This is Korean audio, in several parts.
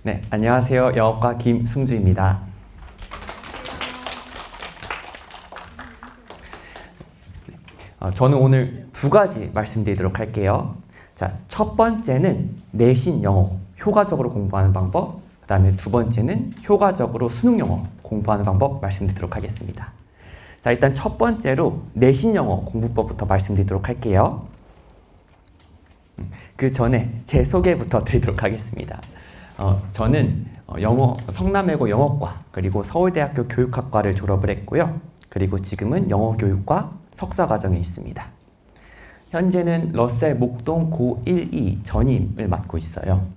네, 안녕하세요. 영어과 김승주입니다. 저는 오늘 두 가지 말씀드리도록 할게요. 자, 첫 번째는 내신 영어 효과적으로 공부하는 방법, 그 다음에 두 번째는 효과적으로 수능 영어 공부하는 방법 말씀드리도록 하겠습니다. 자, 일단 첫 번째로 내신 영어 공부법부터 말씀드리도록 할게요. 그 전에 제 소개부터 드리도록 하겠습니다. 저는 성남외고 영어과 그리고 서울대학교 교육학과를 졸업을 했고요. 그리고 지금은 영어교육과 석사과정에 있습니다. 현재는 러셀 목동 고1-2 전임을 맡고 있어요.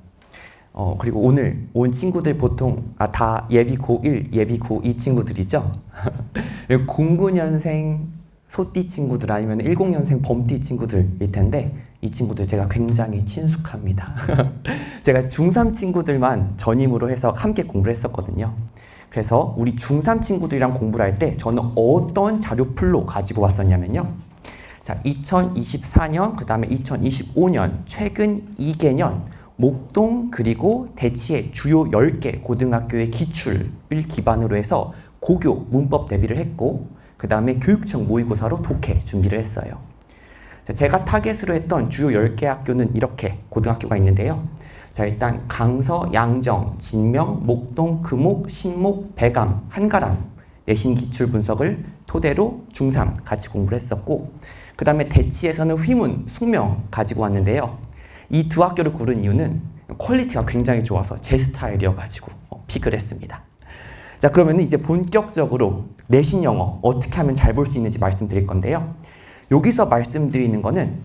그리고 오늘 온 친구들 보통 다 예비 고1, 예비 고2 친구들이죠. 09년생 소띠 친구들 아니면 10년생 범띠 친구들일 텐데 이 친구들 제가 굉장히 친숙합니다. 제가 중3 친구들만 전임으로 해서 함께 공부를 했었거든요. 그래서 우리 중3 친구들이랑 공부를 할 때 저는 어떤 자료 풀로 가지고 왔었냐면요. 자, 2024년, 그 다음에 2025년 최근 2개년 목동 그리고 대치의 주요 10개 고등학교의 기출을 기반으로 해서 고교 문법 대비를 했고 그 다음에 교육청 모의고사로 독해 준비를 했어요. 제가 타겟으로 했던 주요 10개 학교는 이렇게 고등학교가 있는데요. 자, 일단 강서, 양정, 진명, 목동, 금옥, 신목, 배감, 한가람 내신 기출 분석을 토대로 중3 같이 공부를 했었고 그 다음에 대치에서는 휘문, 숙명 가지고 왔는데요. 이 두 학교를 고른 이유는 퀄리티가 굉장히 좋아서 제 스타일이어가지고 픽을 했습니다. 자, 그러면 이제 본격적으로 내신 영어 어떻게 하면 잘 볼 수 있는지 말씀드릴 건데요. 여기서 말씀드리는 거는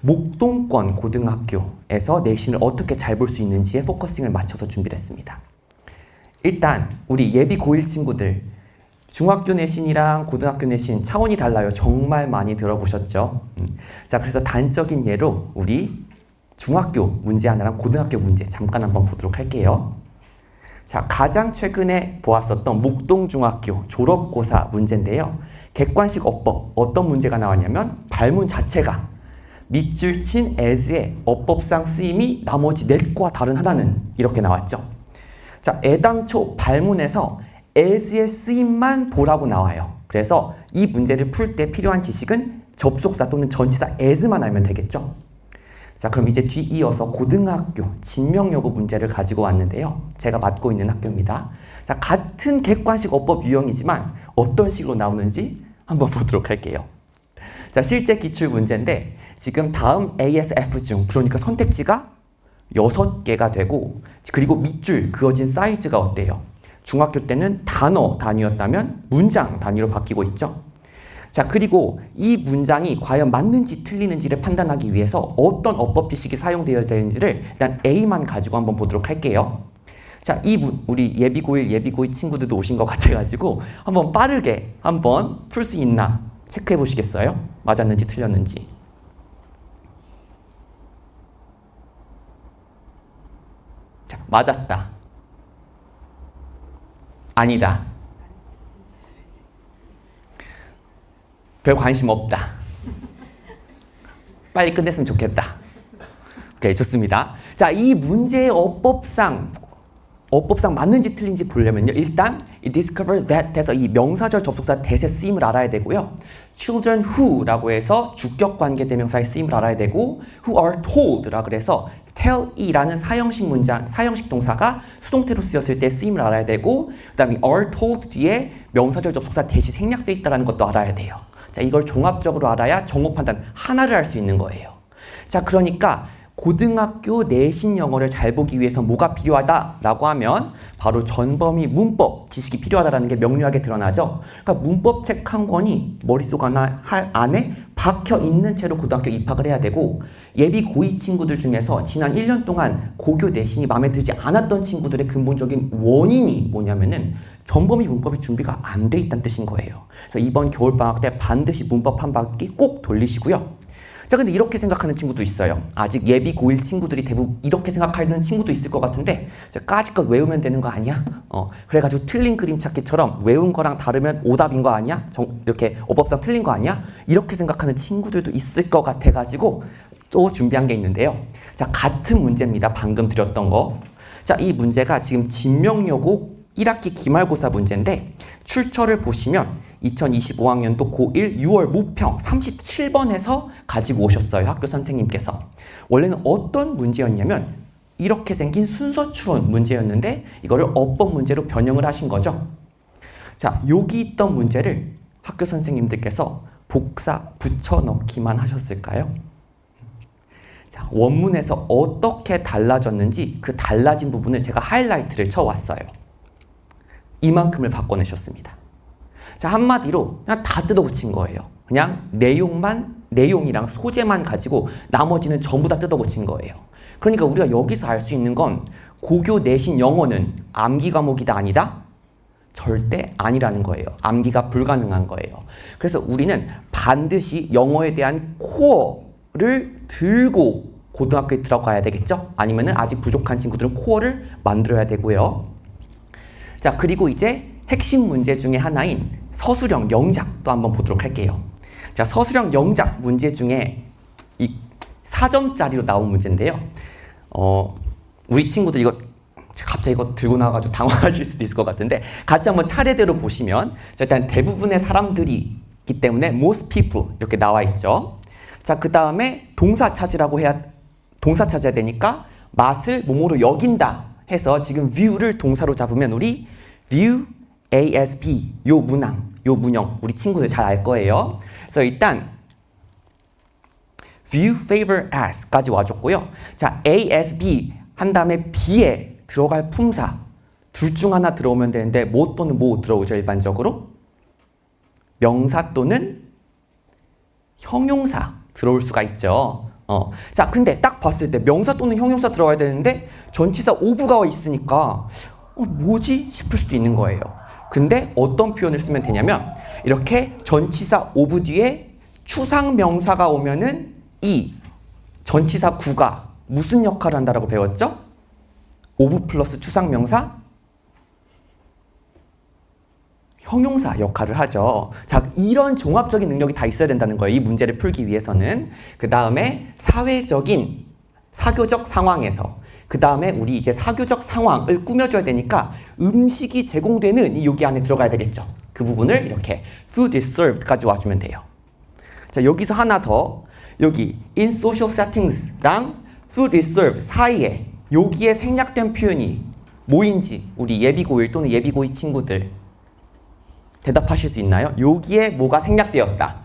목동권 고등학교에서 내신을 어떻게 잘 볼 수 있는지에 포커싱을 맞춰서 준비를 했습니다. 일단 우리 예비 고1 친구들 중학교 내신이랑 고등학교 내신 차원이 달라요. 정말 많이 들어보셨죠? 자, 그래서 단적인 예로 우리 중학교 문제 하나랑 고등학교 문제 잠깐 한번 보도록 할게요. 자, 가장 최근에 보았었던 목동중학교 졸업고사 문제인데요. 객관식 어법 어떤 문제가 나왔냐면 발문 자체가 밑줄 친 as의 어법상 쓰임이 나머지 넷과 다른 하나는 이렇게 나왔죠. 자, 애당초 발문에서 as의 쓰임만 보라고 나와요. 그래서 이 문제를 풀 때 필요한 지식은 접속사 또는 전치사 as만 알면 되겠죠. 자, 그럼 이제 뒤이어서 고등학교 진명여고 문제를 가지고 왔는데요. 제가 맡고 있는 학교입니다. 자, 같은 객관식 어법 유형이지만 어떤 식으로 나오는지 한번 보도록 할게요. 자, 실제 기출 문제인데 지금 다음 ASF 중 그러니까 선택지가 6개가 되고 그리고 밑줄 그어진 사이즈가 어때요? 중학교 때는 단어 단위였다면 문장 단위로 바뀌고 있죠. 자, 그리고 이 문장이 과연 맞는지 틀리는지를 판단하기 위해서 어떤 어법 지식이 사용되어야 되는지를 일단 A만 가지고 한번 보도록 할게요. 자, 우리 예비 고1, 예비 고2 친구들도 오신 것 같아가지고 한번 빠르게 한번 풀 수 있나 체크해 보시겠어요? 맞았는지 틀렸는지. 자, 맞았다. 아니다. 별 관심 없다. 빨리 끝냈으면 좋겠다. 오케이, 좋습니다. 자, 이 문제의 어법상 맞는지 틀린지 보려면요. 일단 discover that 해서 이 명사절 접속사 that의 쓰임을 알아야 되고요. children who라고 해서 주격 관계 대명사의 쓰임을 알아야 되고 who are told라 그래서 tell이라는 사형식 문장, 사형식 동사가 수동태로 쓰였을 때 쓰임을 알아야 되고 그 다음에 are told 뒤에 명사절 접속사 that이 생략되어 있다는 것도 알아야 돼요. 자, 이걸 종합적으로 알아야 정오 판단 하나를 할 수 있는 거예요. 자, 그러니까 고등학교 내신 영어를 잘 보기 위해서 뭐가 필요하다라고 하면 바로 전범위 문법 지식이 필요하다는 게 명료하게 드러나죠. 그러니까 문법 책 한 권이 머릿속 안에 박혀 있는 채로 고등학교 입학을 해야 되고 예비 고2 친구들 중에서 지난 1년 동안 고교 내신이 마음에 들지 않았던 친구들의 근본적인 원인이 뭐냐면은 전범위 문법이 준비가 안 돼 있다는 뜻인 거예요. 그래서 이번 겨울방학 때 반드시 문법 한 바퀴 꼭 돌리시고요. 자, 근데 이렇게 생각하는 친구도 있어요. 아직 예비 고1 친구들이 대부분 이렇게 생각하는 친구도 있을 것 같은데 까짓것 외우면 되는 거 아니야? 그래가지고 틀린 그림 찾기처럼 외운 거랑 다르면 오답인 거 아니야? 이렇게 어법상 틀린 거 아니야? 이렇게 생각하는 친구들도 있을 것 같아가지고 또 준비한 게 있는데요. 자, 같은 문제입니다. 방금 드렸던 거. 자, 이 문제가 지금 진명여고 1학기 기말고사 문제인데 출처를 보시면 2025학년도 고1 6월 모평 37번에서 가지고 오셨어요. 학교 선생님께서. 원래는 어떤 문제였냐면 이렇게 생긴 순서 추론 문제였는데 이거를 어법 문제로 변형을 하신 거죠. 자, 여기 있던 문제를 학교 선생님들께서 복사 붙여넣기만 하셨을까요? 자, 원문에서 어떻게 달라졌는지 그 달라진 부분을 제가 하이라이트를 쳐왔어요. 이만큼을 바꿔내셨습니다. 자, 한마디로 그냥 다 뜯어고친 거예요. 그냥 내용이랑 소재만 가지고 나머지는 전부 다 뜯어고친 거예요. 그러니까 우리가 여기서 알 수 있는 건 고교 내신 영어는 암기 과목이다 아니다? 절대 아니라는 거예요. 암기가 불가능한 거예요. 그래서 우리는 반드시 영어에 대한 코어를 들고 고등학교에 들어가야 되겠죠? 아니면은 아직 부족한 친구들은 코어를 만들어야 되고요. 자, 그리고 이제 핵심 문제 중에 하나인 서술형 영작도 한번 보도록 할게요. 자, 서술형 영작 문제 중에 이 4점짜리로 나온 문제인데요. 우리 친구들 이거 갑자기 이거 들고 나와가지고 당황하실 수도 있을 것 같은데 같이 한번 차례대로 보시면 자, 일단 대부분의 사람들이 있기 때문에 most people 이렇게 나와 있죠. 자, 그 다음에 동사 찾아야 되니까 맛을 뭐뭐로 여긴다 해서 지금 view를 동사로 잡으면 우리 view ASB 요 문형 우리 친구들 잘 알 거예요. 그래서 일단 view, favor, as까지 와줬고요. 자, ASB 한 다음에 B에 들어갈 품사 둘 중 하나 들어오면 되는데 뭐 또는 뭐 들어오죠 일반적으로? 명사 또는 형용사 들어올 수가 있죠. 자, 근데 딱 봤을 때 명사 또는 형용사 들어가야 되는데 전치사 오브가 있으니까 뭐지? 싶을 수도 있는 거예요. 근데 어떤 표현을 쓰면 되냐면 이렇게 전치사 오브 뒤에 추상명사가 오면은 이 전치사 구가 무슨 역할을 한다라고 배웠죠? 오브 플러스 추상명사? 형용사 역할을 하죠. 자, 이런 종합적인 능력이 다 있어야 된다는 거예요. 이 문제를 풀기 위해서는. 그 다음에 사회적인 사교적 상황에서 그 다음에 우리 이제 사교적 상황을 꾸며줘야 되니까 음식이 제공되는 이 여기 안에 들어가야 되겠죠. 그 부분을 이렇게 food is served까지 와주면 돼요. 자, 여기서 하나 더 여기 in social settings랑 food is served 사이에 여기에 생략된 표현이 뭐인지 우리 예비고1 또는 예비고2 친구들 대답하실 수 있나요? 여기에 뭐가 생략되었다.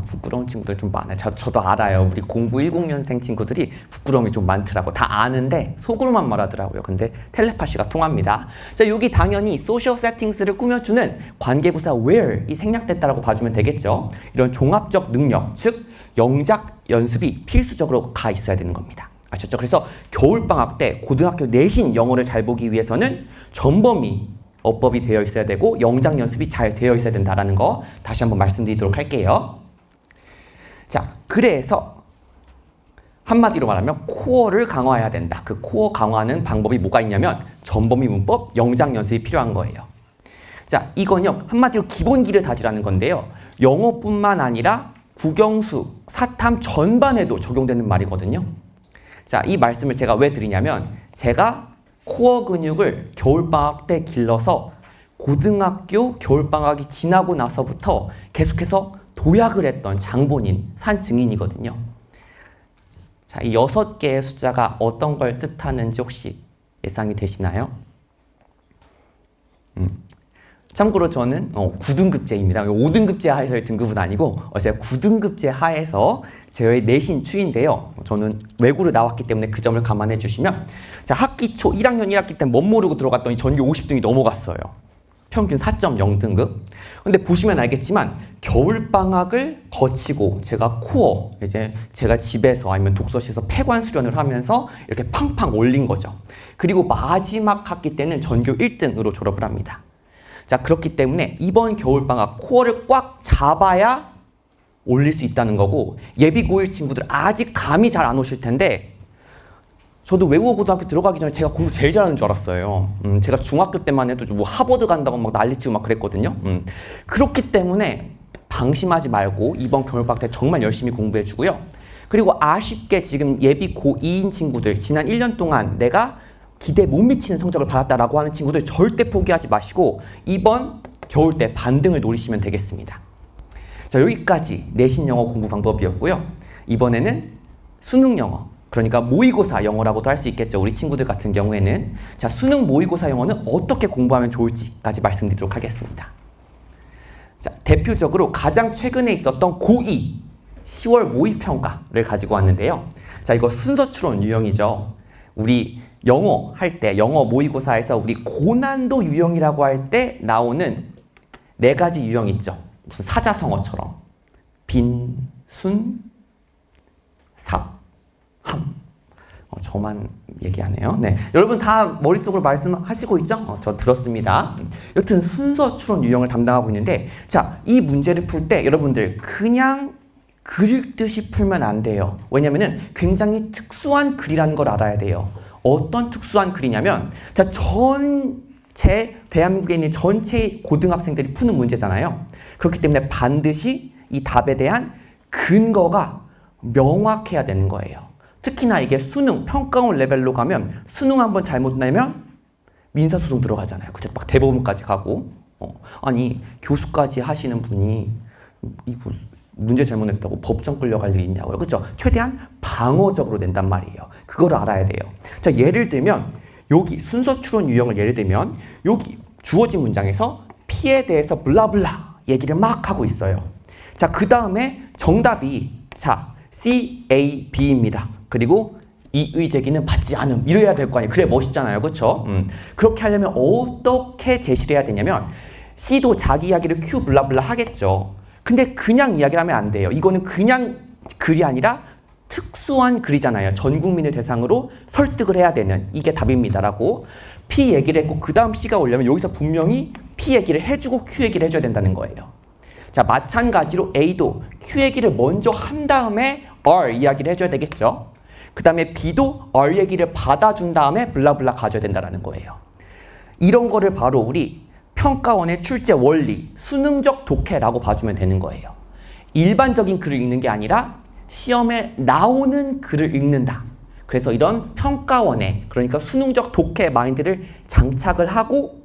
부끄러운 친구들 좀 많아요. 저도 알아요. 우리 공부 10년생 친구들이 부끄러움이 좀 많더라고. 다 아는데 속으로만 말하더라고요. 근데 텔레파시가 통합니다. 자, 여기 당연히 social settings를 꾸며주는 관계부사 where이 생략됐다라고 봐주면 되겠죠. 이런 종합적 능력, 즉 영작 연습이 필수적으로 가 있어야 되는 겁니다. 아셨죠? 그래서 겨울방학 때 고등학교 내신 영어를 잘 보기 위해서는 전범위 어법이 되어 있어야 되고 영작 연습이 잘 되어 있어야 된다는 거 다시 한번 말씀드리도록 할게요. 자, 그래서 한마디로 말하면 코어를 강화해야 된다. 그 코어 강화하는 방법이 뭐가 있냐면 전범위 문법, 영작 연습이 필요한 거예요. 자, 이건요 한마디로 기본기를 다지라는 건데요. 영어뿐만 아니라 국영수, 사탐 전반에도 적용되는 말이거든요. 자, 이 말씀을 제가 왜 드리냐면 제가 코어 근육을 겨울방학 때 길러서 고등학교 겨울방학이 지나고 나서부터 계속해서 도약을 했던 장본인, 산 증인이거든요. 자, 이 6개의 숫자가 어떤 걸 뜻하는지 혹시 예상이 되시나요? 참고로 저는 9등급제입니다. 5등급제 하에서의 등급은 아니고 제가 9등급제 하에서 제 내신 추인데요. 저는 외고를 나왔기 때문에 그 점을 감안해 주시면 자, 학기 초 1학년 1학기 때 못 모르고 들어갔더니 전교 50등이 넘어갔어요. 평균 4.0등급. 근데 보시면 알겠지만 겨울방학을 거치고 제가 코어, 이제 제가 집에서 아니면 독서실에서 폐관 수련을 하면서 이렇게 팡팡 올린 거죠. 그리고 마지막 학기 때는 전교 1등으로 졸업을 합니다. 자, 그렇기 때문에 이번 겨울방학 코어를 꽉 잡아야 올릴 수 있다는 거고 예비 고1 친구들 아직 감이 잘 안 오실 텐데 저도 외국어 고등학교 들어가기 전에 제가 공부 제일 잘하는 줄 알았어요. 제가 중학교 때만 해도 뭐 하버드 간다고 막 난리치고 막 그랬거든요. 그렇기 때문에 방심하지 말고 이번 겨울방학 때 정말 열심히 공부해 주고요. 그리고 아쉽게 지금 예비 고2인 친구들, 지난 1년 동안 내가 기대에 못 미치는 성적을 받았다라고 하는 친구들 절대 포기하지 마시고 이번 겨울 때 반등을 노리시면 되겠습니다. 자, 여기까지 내신 영어 공부 방법이었고요. 이번에는 수능 영어, 그러니까 모의고사 영어라고도 할 수 있겠죠. 우리 친구들 같은 경우에는. 자, 수능 모의고사 영어는 어떻게 공부하면 좋을지까지 말씀드리도록 하겠습니다. 자, 대표적으로 가장 최근에 있었던 고2 10월 모의평가를 가지고 왔는데요. 자, 이거 순서 추론 유형이죠. 우리 영어 할 때, 영어 모의고사에서 우리 고난도 유형이라고 할 때 나오는 4가지 유형 있죠. 무슨 사자성어처럼. 빈, 순, 삽, 함. 저만 얘기하네요. 네, 여러분 다 머릿속으로 말씀하시고 있죠? 저 들었습니다. 여튼 순서 추론 유형을 담당하고 있는데, 자, 이 문제를 풀 때 여러분들 그냥 글 듯이 풀면 안 돼요. 왜냐면은 굉장히 특수한 글이라는 걸 알아야 돼요. 어떤 특수한 글이냐면, 자, 대한민국에 있는 전체 고등학생들이 푸는 문제잖아요. 그렇기 때문에 반드시 이 답에 대한 근거가 명확해야 되는 거예요. 특히나 이게 수능, 평가원 레벨로 가면 수능 한번 잘못 내면 민사소송 들어가잖아요. 그죠? 막 대법원까지 가고. 아니, 교수까지 하시는 분이 이거 문제 잘못 냈다고 법정 끌려갈 일이 있냐고요. 그렇죠? 최대한 방어적으로 낸단 말이에요. 그거를 알아야 돼요. 자, 예를 들면 여기 순서 추론 유형을 예를 들면 여기 주어진 문장에서 P에 대해서 블라블라 얘기를 막 하고 있어요. 자, 그 다음에 정답이 자 C, A, B입니다. 그리고 이의 제기는 받지 않음. 이래야 될 거 아니에요. 그래 멋있잖아요. 그렇죠? 그렇게 하려면 어떻게 제시를 해야 되냐면 C도 자기 이야기를 Q 블라블라 하겠죠. 근데 그냥 이야기를 하면 안 돼요. 이거는 그냥 글이 아니라 특수한 글이잖아요. 전 국민을 대상으로 설득을 해야 되는 이게 답입니다라고 P 얘기를 했고 그 다음 C가 오려면 여기서 분명히 P 얘기를 해주고 Q 얘기를 해줘야 된다는 거예요. 자, 마찬가지로 A도 Q 얘기를 먼저 한 다음에 R 이야기를 해줘야 되겠죠. 그 다음에 B도 R 얘기를 받아준 다음에 블라블라 가져야 된다는 거예요. 이런 거를 바로 우리 평가원의 출제 원리, 수능적 독해라고 봐주면 되는 거예요. 일반적인 글을 읽는 게 아니라 시험에 나오는 글을 읽는다. 그래서 이런 평가원의, 그러니까 수능적 독해 마인드를 장착을 하고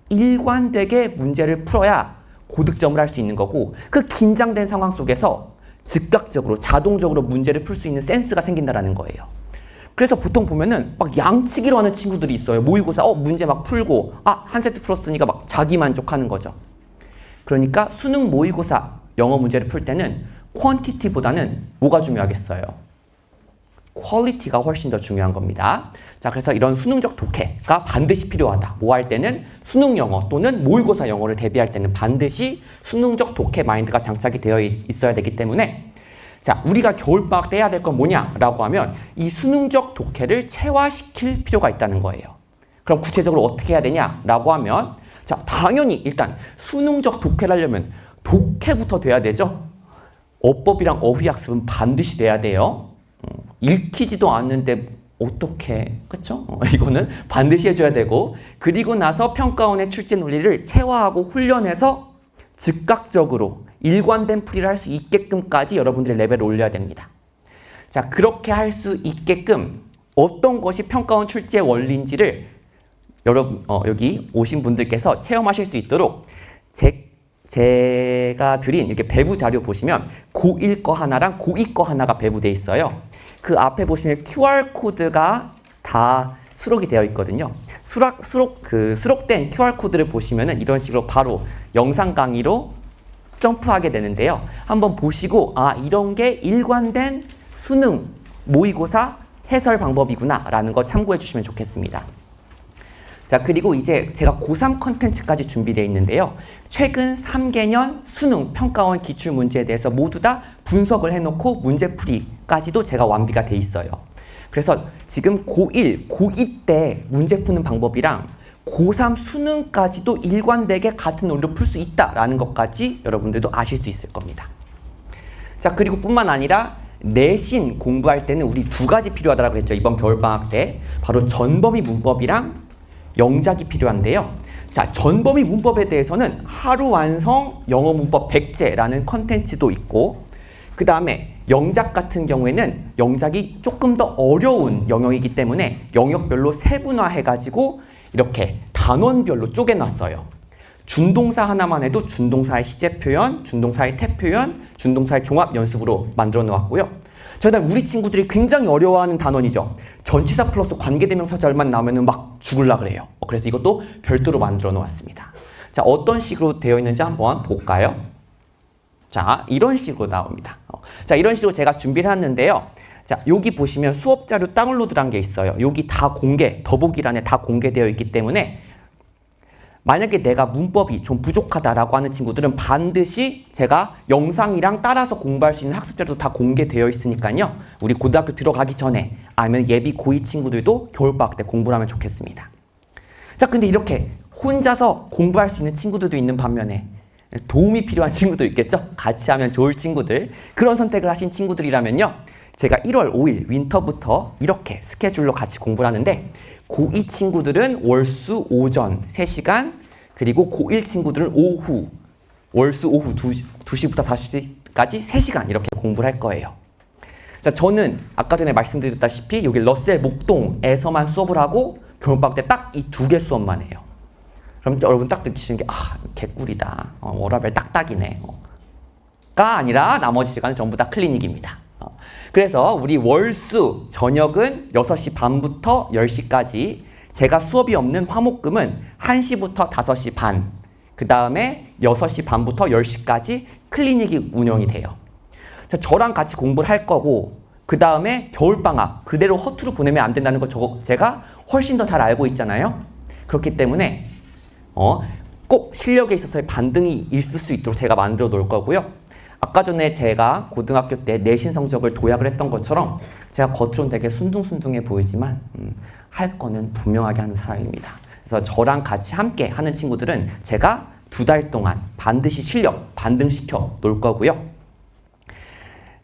일관되게 문제를 풀어야 고득점을 할 수 있는 거고, 그 긴장된 상황 속에서 즉각적으로 자동적으로 문제를 풀 수 있는 센스가 생긴다는 거예요. 그래서 보통 보면은 막 양치기로 하는 친구들이 있어요. 모의고사 문제 막 풀고 한 세트 풀었으니까 막 자기 만족하는 거죠. 그러니까 수능 모의고사 영어 문제를 풀 때는 퀀티티보다는 뭐가 중요하겠어요? 퀄리티가 훨씬 더 중요한 겁니다. 자, 그래서 이런 수능적 독해가 반드시 필요하다. 뭐 할 때는 수능 영어 또는 모의고사 영어를 대비할 때는 반드시 수능적 독해 마인드가 장착이 되어 있어야 되기 때문에, 자, 우리가 겨울방학 때 해야 될 건 뭐냐라고 하면 이 수능적 독해를 체화시킬 필요가 있다는 거예요. 그럼 구체적으로 어떻게 해야 되냐라고 하면, 자, 당연히 일단 수능적 독해를 하려면 독해부터 돼야 되죠. 어법이랑 어휘학습은 반드시 돼야 돼요. 읽히지도 않는데 어떻게, 그쵸? 이거는 반드시 해줘야 되고, 그리고 나서 평가원의 출제 논리를 체화하고 훈련해서 즉각적으로 일관된 풀이를 할 수 있게끔까지 여러분들의 레벨을 올려야 됩니다. 자, 그렇게 할 수 있게끔 어떤 것이 평가원 출제 원리인지를 여러분 여기 오신 분들께서 체험하실 수 있도록 제가 드린 이렇게 배부 자료 보시면 고1 거 하나랑 고2 거 하나가 배부돼 있어요. 그 앞에 보시면 QR코드가 다 수록이 되어 있거든요. 수록된 QR코드를 보시면은 이런 식으로 바로 영상 강의로 점프하게 되는데요. 한번 보시고 이런 게 일관된 수능 모의고사 해설 방법이구나 라는 거 참고해 주시면 좋겠습니다. 자, 그리고 이제 제가 고3 컨텐츠까지 준비되어 있는데요. 최근 3개년 수능 평가원 기출문제에 대해서 모두 다 분석을 해놓고 문제풀이까지도 제가 완비가 돼 있어요. 그래서 지금 고1, 고2 때 문제 푸는 방법이랑 고3 수능까지도 일관되게 같은 논리로 풀 수 있다라는 것까지 여러분들도 아실 수 있을 겁니다. 자, 그리고 뿐만 아니라 내신 공부할 때는 우리 2가지 필요하다고 했죠. 이번 겨울방학 때. 바로 전범위 문법이랑 영작이 필요한데요. 자, 전범위 문법에 대해서는 하루 완성 영어 문법 100제라는 컨텐츠도 있고, 그 다음에 영작 같은 경우에는 영작이 조금 더 어려운 영역이기 때문에 영역별로 세분화해가지고 이렇게 단원별로 쪼개놨어요. 준동사 하나만 해도 준동사의 시제 표현, 준동사의 태 표현, 준동사의 종합 연습으로 만들어 놓았고요. 그다음 우리 친구들이 굉장히 어려워하는 단원이죠. 전치사 플러스 관계대명사절만 나오면 막 죽을라 그래요. 그래서 이것도 별도로 만들어 놓았습니다. 자, 어떤 식으로 되어 있는지 한번 볼까요? 자, 이런 식으로 나옵니다. 자, 이런 식으로 제가 준비를 했는데요. 자, 여기 보시면 수업 자료 다운로드란 게 있어요. 여기 다 공개, 더보기란에 다 공개되어 있기 때문에 만약에 내가 문법이 좀 부족하다라고 하는 친구들은 반드시 제가 영상이랑 따라서 공부할 수 있는 학습 자료도 다 공개되어 있으니까요. 우리 고등학교 들어가기 전에 아니면 예비 고2 친구들도 겨울방학 때 공부를 하면 좋겠습니다. 자, 근데 이렇게 혼자서 공부할 수 있는 친구들도 있는 반면에 도움이 필요한 친구도 있겠죠? 같이 하면 좋을 친구들, 그런 선택을 하신 친구들이라면요. 제가 1월 5일 윈터부터 이렇게 스케줄로 같이 공부를 하는데 고2 친구들은 월수 오전 3시간, 그리고 고1 친구들은 오후, 월수 오후 2시부터 5시까지 3시간 이렇게 공부를 할 거예요. 자, 저는 아까 전에 말씀드렸다시피 여기 러셀 목동에서만 수업을 하고 겨울방학 때 딱 이 2개 수업만 해요. 그럼 여러분 딱 느끼시는 게 개꿀이다. 워라밸 딱딱이네. 가 아니라 나머지 시간은 전부 다 클리닉입니다. 그래서 우리 월수 저녁은 6시 반부터 10시까지, 제가 수업이 없는 화목금은 1시부터 5시 반, 그 다음에 6시 반부터 10시까지 클리닉이 운영이 돼요. 자, 저랑 같이 공부를 할 거고 그 다음에 겨울방학 그대로 허투루 보내면 안 된다는 거 제가 훨씬 더 잘 알고 있잖아요. 그렇기 때문에 꼭 실력에 있어서의 반등이 있을 수 있도록 제가 만들어 놓을 거고요. 아까 전에 제가 고등학교 때 내신 성적을 도약을 했던 것처럼 제가 겉으로는 되게 순둥순둥해 보이지만 할 거는 분명하게 하는 사람입니다. 그래서 저랑 같이 함께 하는 친구들은 제가 2달 동안 반드시 실력 반등시켜 놓을 거고요.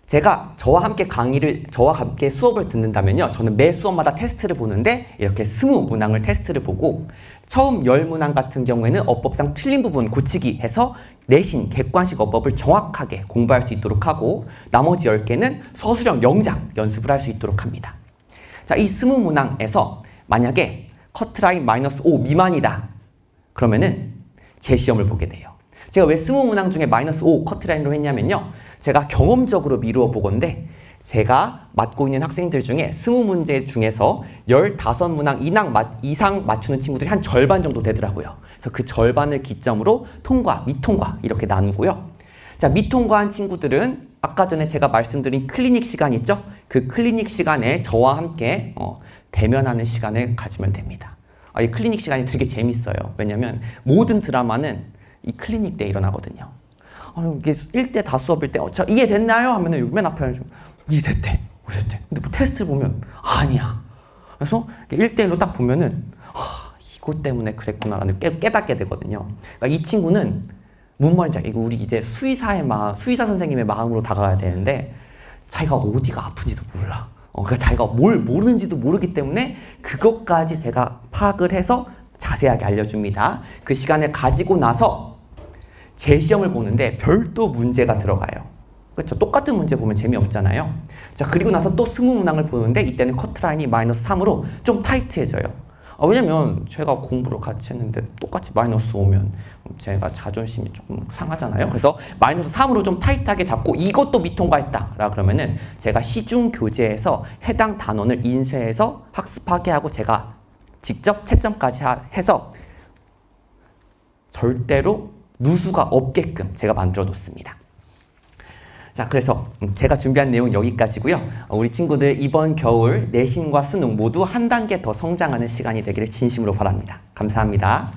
제가 저와 함께 수업을 듣는다면요. 저는 매 수업마다 테스트를 보는데 이렇게 20문항을 테스트를 보고 처음 10문항 같은 경우에는 어법상 틀린 부분 고치기 해서 내신 객관식 어법을 정확하게 공부할 수 있도록 하고 나머지 10개는 서술형 영작 연습을 할 수 있도록 합니다. 자, 이 20문항에서 만약에 커트라인 -5 미만이다. 그러면은 재시험을 보게 돼요. 제가 왜 20문항 중에 -5 커트라인으로 했냐면요. 제가 경험적으로 미루어 보건데 제가 맡고 있는 학생들 중에 20문제 중에서 15문항 이상 맞추는 친구들이 한 절반 정도 되더라고요. 그래서 그 절반을 기점으로 통과, 미통과 이렇게 나누고요. 자, 미통과한 친구들은 아까 전에 제가 말씀드린 클리닉 시간 있죠? 그 클리닉 시간에 저와 함께 대면하는 시간을 가지면 됩니다. 이 클리닉 시간이 되게 재밌어요. 왜냐면 모든 드라마는 이 클리닉 때 일어나거든요. 이게 1대 다 수업일 때 자, 이해됐나요? 하면은 여기 맨 앞에 이해됐대. 근데 뭐 테스트를 보면 아니야. 그래서 1대1로 딱 보면은 이것 때문에 그랬구나라는 깨닫게 되거든요. 그러니까 이 친구는 뭔 말인지 이거 우리 이제 수의사 선생님의 마음으로 다가가야 되는데 자기가 어디가 아픈지도 몰라. 그러니까 자기가 뭘 모르는지도 모르기 때문에 그것까지 제가 파악을 해서 자세하게 알려줍니다. 그 시간을 가지고 나서 재시험을 보는데 별도 문제가 들어가요. 그렇죠? 똑같은 문제 보면 재미없잖아요. 자, 그리고 나서 또 20문항을 보는데 이때는 커트라인이 -3으로 좀 타이트해져요. 왜냐면 제가 공부를 같이 했는데 똑같이 -5면 제가 자존심이 조금 상하잖아요. 그래서 -3으로 좀 타이트하게 잡고 이것도 미통과했다. 그러면은 제가 시중 교재에서 해당 단원을 인쇄해서 학습하게 하고 제가 직접 채점까지 해서 절대로 누수가 없게끔 제가 만들어 놓습니다. 자, 그래서 제가 준비한 내용은 여기까지고요. 우리 친구들 이번 겨울 내신과 수능 모두 한 단계 더 성장하는 시간이 되기를 진심으로 바랍니다. 감사합니다.